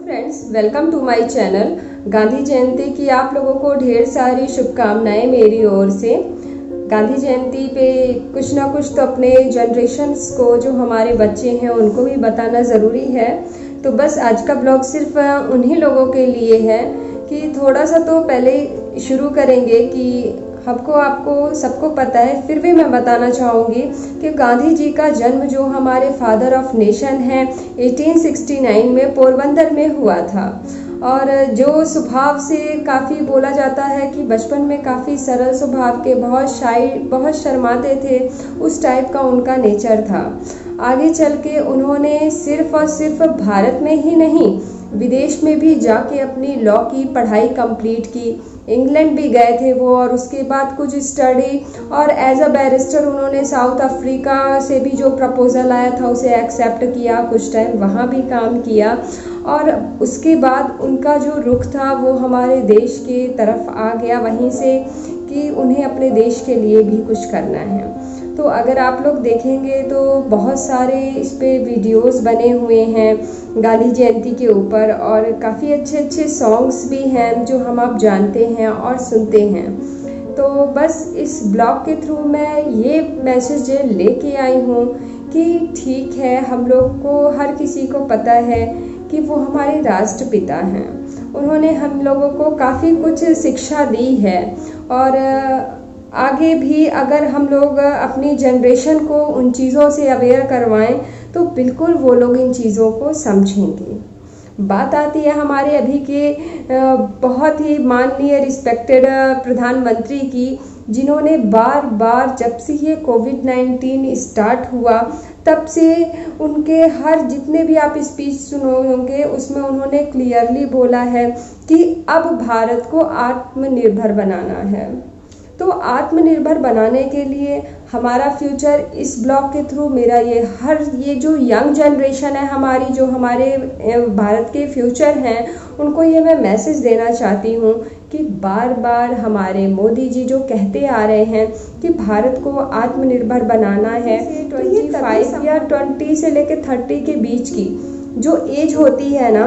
Friends, welcome to my channel. Gandhi Jayanti की आप लोगों को ढेर सारी शुभकामनाएं मेरी ओर से। गांधी जयंती पे कुछ ना कुछ तो अपने जनरेशन्स को, जो हमारे बच्चे हैं, उनको भी बताना ज़रूरी है। तो बस आज का ब्लॉग सिर्फ उन्हीं लोगों के लिए है कि थोड़ा सा तो पहले शुरू करेंगे कि हमको आपको सबको पता है, फिर भी मैं बताना चाहूँगी कि गांधी जी का जन्म, जो हमारे फादर ऑफ नेशन हैं, 1869 में पोरबंदर में हुआ था। और जो स्वभाव से काफ़ी बोला जाता है कि बचपन में काफ़ी सरल स्वभाव के, बहुत शाई, बहुत शर्माते थे, उस टाइप का उनका नेचर था। आगे चल के उन्होंने सिर्फ और सिर्फ भारत में ही नहीं, विदेश में भी जाके अपनी लॉ की पढ़ाई कंप्लीट की। इंग्लैंड भी गए थे वो, और उसके बाद कुछ स्टडी, और एज अ बैरिस्टर उन्होंने साउथ अफ्रीका से भी जो प्रपोज़ल आया था उसे एक्सेप्ट किया, कुछ टाइम वहाँ भी काम किया। और उसके बाद उनका जो रुख था वो हमारे देश के तरफ आ गया, वहीं से कि उन्हें अपने देश के लिए भी कुछ करना है। तो अगर आप लोग देखेंगे तो बहुत सारे इस पे वीडियोस बने हुए हैं गांधी जयंती के ऊपर, और काफ़ी अच्छे अच्छे सॉन्ग्स भी हैं जो हम आप जानते हैं और सुनते हैं। तो बस इस ब्लॉग के थ्रू मैं ये मैसेज लेके आई हूँ कि ठीक है, हम लोग को, हर किसी को पता है कि वो हमारे राष्ट्रपिता हैं। उन्होंने हम लोगों को काफ़ी कुछ शिक्षा दी है, और आगे भी अगर हम लोग अपनी जनरेशन को उन चीज़ों से अवेयर करवाएं तो बिल्कुल वो लोग इन चीज़ों को समझेंगे। बात आती है हमारे अभी के बहुत ही माननीय रिस्पेक्टेड प्रधानमंत्री की, जिन्होंने बार बार, जब से ये कोविड-19 स्टार्ट हुआ तब से उनके हर जितने भी आप स्पीच सुनोगे उसमें उन्होंने क्लियरली बोला है कि अब भारत को आत्मनिर्भर बनाना है। तो आत्मनिर्भर बनाने के लिए हमारा फ्यूचर, इस ब्लॉग के थ्रू मेरा ये जो यंग जनरेशन है हमारी, जो हमारे भारत के फ्यूचर हैं, उनको ये मैं मैसेज देना चाहती हूँ कि बार बार हमारे मोदी जी जो कहते आ रहे हैं कि भारत को आत्मनिर्भर बनाना है, तो ये 25 या 20 से लेकर 30 के बीच की जो एज होती है ना,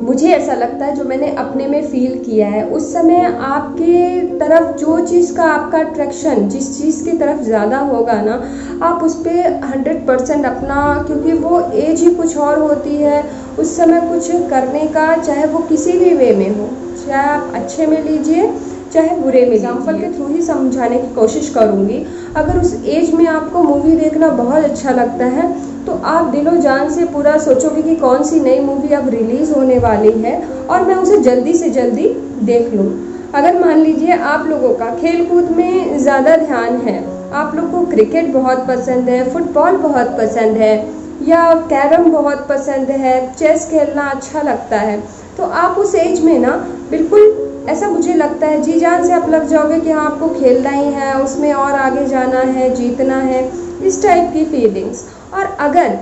मुझे ऐसा लगता है, जो मैंने अपने में फील किया है, उस समय आपके तरफ जो चीज़ का आपका अट्रैक्शन जिस चीज़ की तरफ ज़्यादा होगा ना, आप उस पर 100% अपना, क्योंकि वो एज ही कुछ और होती है उस समय कुछ करने का, चाहे वो किसी भी वे में हो, चाहे आप अच्छे में लीजिए चाहे बुरे में। एग्जाम्पल के थ्रू ही समझाने की कोशिश करूँगी। अगर उस एज में आपको मूवी देखना बहुत अच्छा लगता है तो आप दिलो जान से पूरा सोचोगे कि कौन सी नई मूवी अब रिलीज़ होने वाली है और मैं उसे जल्दी से जल्दी देख लूँ। अगर मान लीजिए आप लोगों का खेल कूद में ज़्यादा ध्यान है, आप लोग को क्रिकेट बहुत पसंद है, फुटबॉल बहुत पसंद है, या कैरम बहुत पसंद है, चेस खेलना अच्छा लगता है, तो आप उस एज में ना बिल्कुल, ऐसा मुझे लगता है, जी जान से आप लग जाओगे कि हाँ आपको खेलना ही है, उसमें और आगे जाना है, जीतना है, इस टाइप की फीलिंग्स। और अगर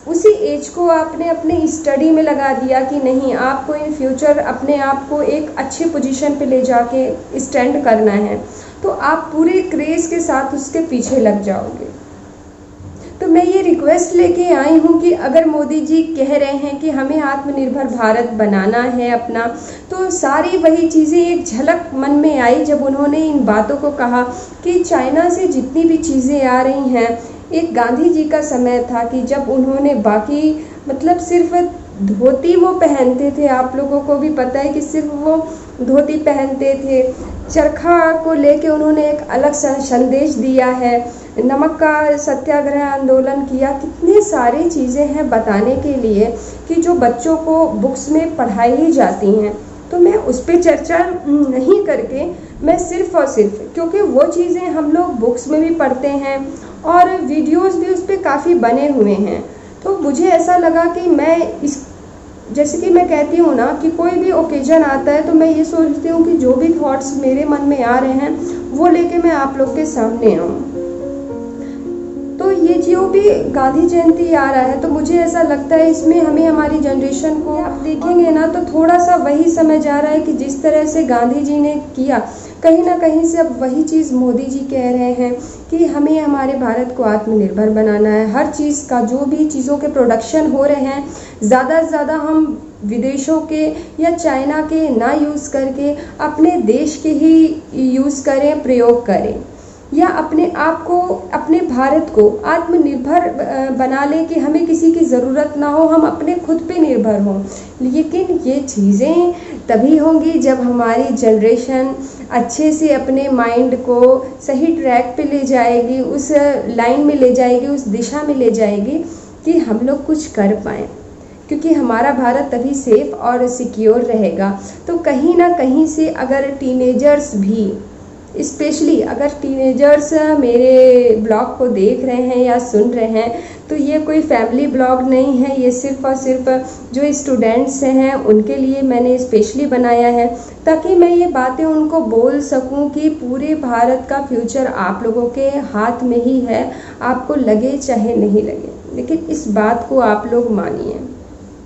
उसी एज को आपने अपने स्टडी में लगा दिया कि नहीं, आपको इन फ्यूचर अपने आप को एक अच्छे पोजीशन पे ले जाके स्टैंड करना है, तो आप पूरे क्रेज़ के साथ उसके पीछे लग जाओगे। तो मैं ये रिक्वेस्ट लेके आई हूँ कि अगर मोदी जी कह रहे हैं कि हमें आत्मनिर्भर भारत बनाना है अपना, तो सारी वही चीज़ें एक झलक मन में आई जब उन्होंने इन बातों को कहा कि चाइना से जितनी भी चीज़ें आ रही हैं, एक गांधी जी का समय था कि जब उन्होंने बाकी, मतलब सिर्फ धोती वो पहनते थे, आप लोगों को भी पता है कि सिर्फ वो धोती पहनते थे। चरखा को लेके उन्होंने एक अलग संदेश दिया है, नमक का सत्याग्रह आंदोलन किया, कितनी सारी चीज़ें हैं बताने के लिए कि जो बच्चों को बुक्स में पढ़ाई ही जाती हैं। तो मैं उस पर चर्चा नहीं करके, मैं सिर्फ और सिर्फ, क्योंकि वो चीज़ें हम लोग बुक्स में भी पढ़ते हैं और वीडियोस भी उस पर काफ़ी बने हुए हैं, तो मुझे ऐसा लगा कि मैं इस, जैसे कि मैं कहती हूँ ना कि कोई भी ओकेजन आता है तो मैं ये सोचती हूँ कि जो भी थॉट्स मेरे मन में आ रहे हैं वो लेके मैं आप लोग के सामने आऊँ। तो ये जो भी गांधी जयंती आ रहा है, तो मुझे ऐसा लगता है इसमें हमें, हमारी जनरेशन को, आप देखेंगे ना तो थोड़ा सा वही समझ आ रहा है कि जिस तरह से गांधी जी ने किया, कहीं ना कहीं से अब वही चीज़ मोदी जी कह रहे हैं कि हमें हमारे भारत को आत्मनिर्भर बनाना है। हर चीज़ का, जो भी चीज़ों के प्रोडक्शन हो रहे हैं, ज़्यादा से ज़्यादा हम विदेशों के या चाइना के ना यूज़ करके अपने देश के ही यूज़ करें, प्रयोग करें, या अपने आप को, अपने भारत को आत्मनिर्भर बना लें कि हमें किसी की ज़रूरत ना हो, हम अपने खुद पे निर्भर हों। लेकिन ये चीज़ें तभी होंगी जब हमारी जनरेशन अच्छे से अपने माइंड को सही ट्रैक पे ले जाएगी, उस लाइन में ले जाएगी, उस दिशा में ले जाएगी कि हम लोग कुछ कर पाएँ, क्योंकि हमारा भारत तभी सेफ और सिक्योर रहेगा। तो कहीं ना कहीं से अगर टीनेजर्स भी, स्पेशली अगर टीनेजर्स मेरे ब्लॉग को देख रहे हैं या सुन रहे हैं, तो ये कोई फैमिली ब्लॉग नहीं है, ये सिर्फ और सिर्फ जो स्टूडेंट्स हैं उनके लिए मैंने स्पेशली बनाया है, ताकि मैं ये बातें उनको बोल सकूं कि पूरे भारत का फ्यूचर आप लोगों के हाथ में ही है, आपको लगे चाहे नहीं लगे। लेकिन इस बात को आप लोग मानिए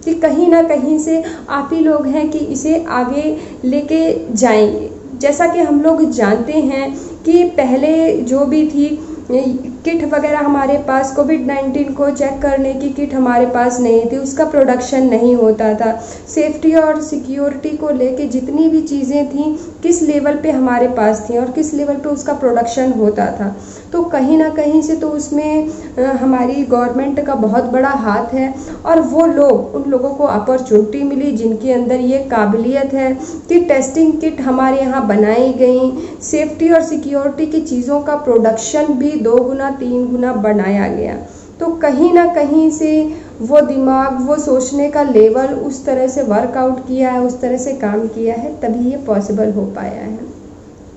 कि कहीं ना कहीं से आप ही लोग हैं कि इसे आगे लेके जाएंगे। जैसा कि हम लोग जानते हैं कि पहले जो भी थी किट वगैरह हमारे पास, कोविड-19 को चेक करने की किट हमारे पास नहीं थी, उसका प्रोडक्शन नहीं होता था। सेफ्टी और सिक्योरिटी को लेके जितनी भी चीज़ें थी, किस लेवल पे हमारे पास थी और किस लेवल पे उसका प्रोडक्शन होता था। तो कहीं ना कहीं से तो उसमें हमारी गवर्नमेंट का बहुत बड़ा हाथ है, और वो लोग, उन लोगों को अपॉर्चुनिटी मिली जिनके अंदर ये काबिलियत है कि टेस्टिंग किट हमारे यहाँ बनाई गई, सेफ्टी और सिक्योरिटी की चीज़ों का प्रोडक्शन भी 2 गुना 3 गुना बनाया गया। तो कहीं ना कहीं से वो दिमाग, वो सोचने का लेवल उस तरह से वर्कआउट किया है, उस तरह से काम किया है, तभी ये पॉसिबल हो पाया है।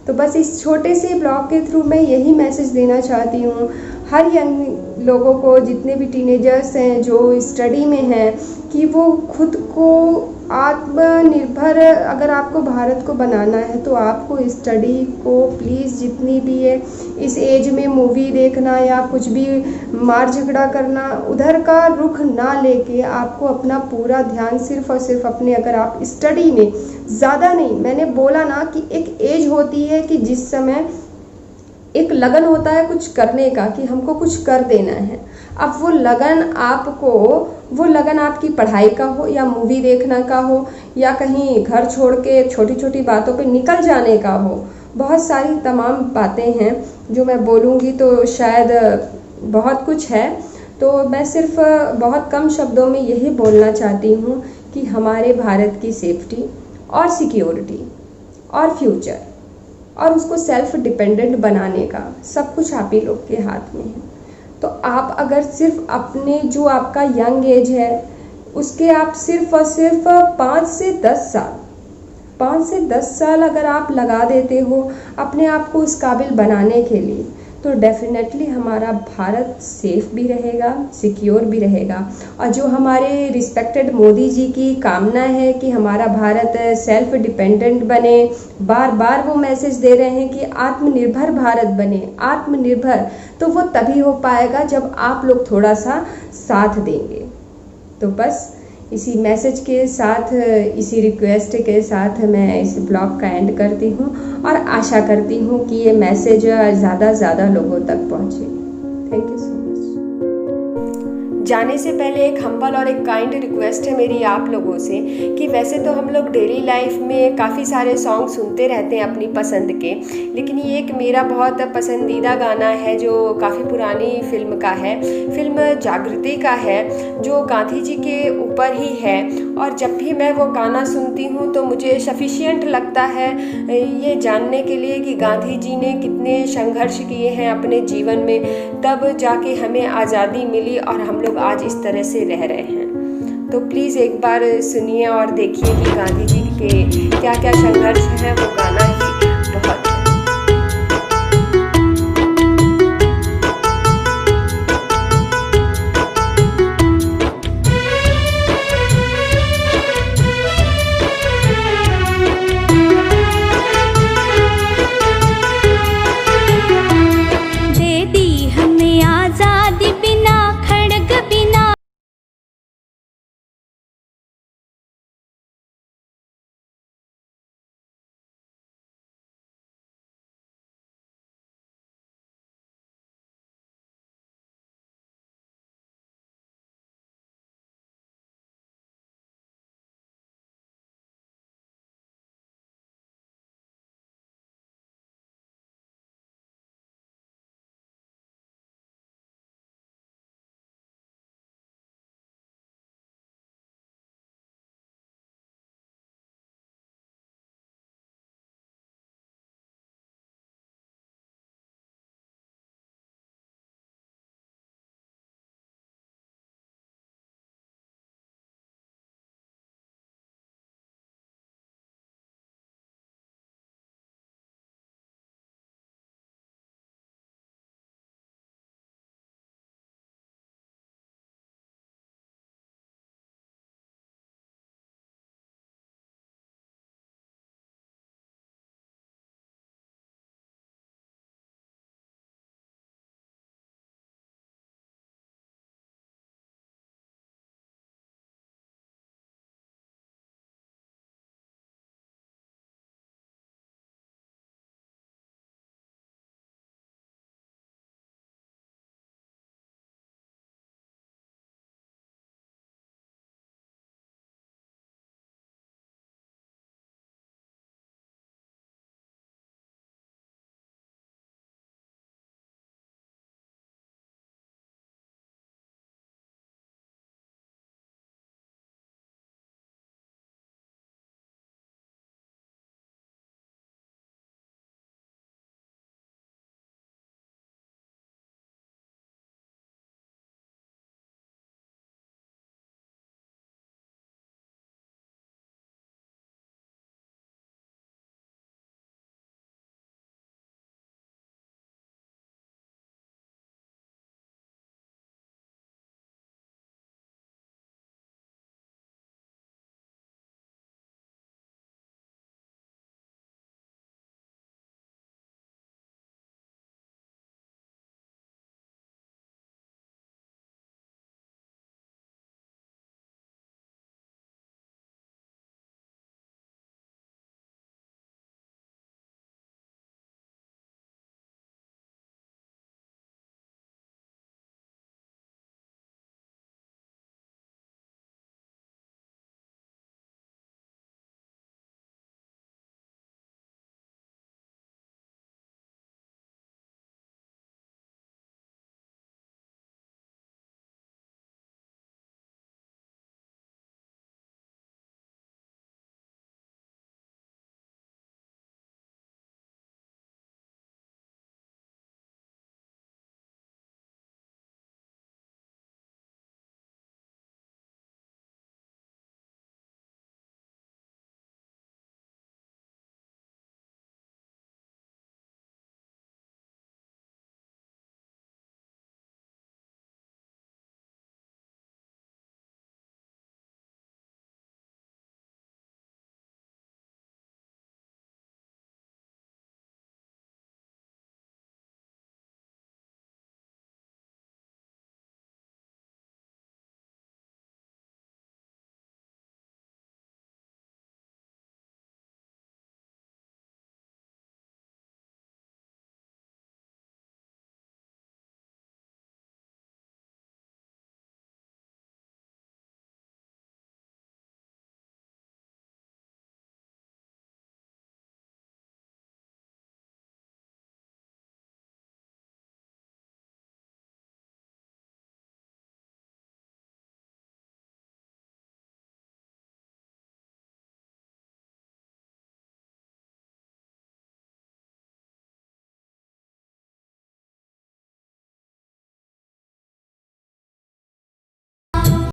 तो बस इस छोटे से ब्लॉग के थ्रू मैं यही मैसेज देना चाहती हूँ हर यंग लोगों को, जितने भी टीनेजर्स हैं जो स्टडी में हैं, कि वो खुद को आत्मनिर्भर, अगर आपको भारत को बनाना है तो आपको स्टडी को प्लीज़, जितनी भी है इस एज में मूवी देखना या कुछ भी मार झगड़ा करना, उधर का रुख ना लेके आपको अपना पूरा ध्यान सिर्फ और सिर्फ अपने, अगर आप स्टडी में, ज़्यादा नहीं, मैंने बोला ना कि एक एज होती है कि जिस समय एक लगन होता है कुछ करने का, कि हमको कुछ कर देना है। अब वो लगन आपको, वो लगन आपकी पढ़ाई का हो या मूवी देखना का हो या कहीं घर छोड़ के छोटी छोटी बातों पे निकल जाने का हो, बहुत सारी तमाम बातें हैं जो मैं बोलूँगी तो शायद बहुत कुछ है। तो मैं सिर्फ बहुत कम शब्दों में यही बोलना चाहती हूँ कि हमारे भारत की सेफ्टी और सिक्योरिटी और फ्यूचर और उसको सेल्फ डिपेंडेंट बनाने का सब कुछ आप ही लोग के हाथ में है। तो आप अगर सिर्फ अपने, जो आपका यंग एज है उसके आप सिर्फ और सिर्फ 5 से 10 साल अगर आप लगा देते हो अपने आप को उस काबिल बनाने के लिए, तो डेफिनेटली हमारा भारत सेफ भी रहेगा, सिक्योर भी रहेगा। और जो हमारे रिस्पेक्टेड मोदी जी की कामना है कि हमारा भारत सेल्फ डिपेंडेंट बने, बार बार वो मैसेज दे रहे हैं कि आत्मनिर्भर भारत बने, आत्मनिर्भर, तो वो तभी हो पाएगा जब आप लोग थोड़ा सा साथ देंगे। तो बस इसी मैसेज के साथ, इसी रिक्वेस्ट के साथ मैं इस ब्लॉग का एंड करती हूँ और आशा करती हूँ कि ये मैसेज ज़्यादा से ज़्यादा लोगों तक पहुँचे। Thank you so much. जाने से पहले एक हम्बल और एक काइंड रिक्वेस्ट है मेरी आप लोगों से कि वैसे तो हम लोग डेली लाइफ में काफ़ी सारे सॉन्ग सुनते रहते हैं अपनी पसंद के, लेकिन ये एक मेरा बहुत पसंदीदा गाना है जो काफ़ी पुरानी फिल्म का है, फिल्म जागृति का है, जो गांधी जी के ऊपर ही है। और जब भी मैं वो गाना सुनती हूँ तो मुझे सफिशिएंट लगता है ये जानने के लिए कि गांधी जी ने कितने संघर्ष किए हैं अपने जीवन में, तब जाके हमें आज़ादी मिली और हम लोग आज इस तरह से रह रहे हैं। तो प्लीज़ एक बार सुनिए और देखिए कि गांधी जी के क्या क्या संघर्ष हैं, वो गाना ही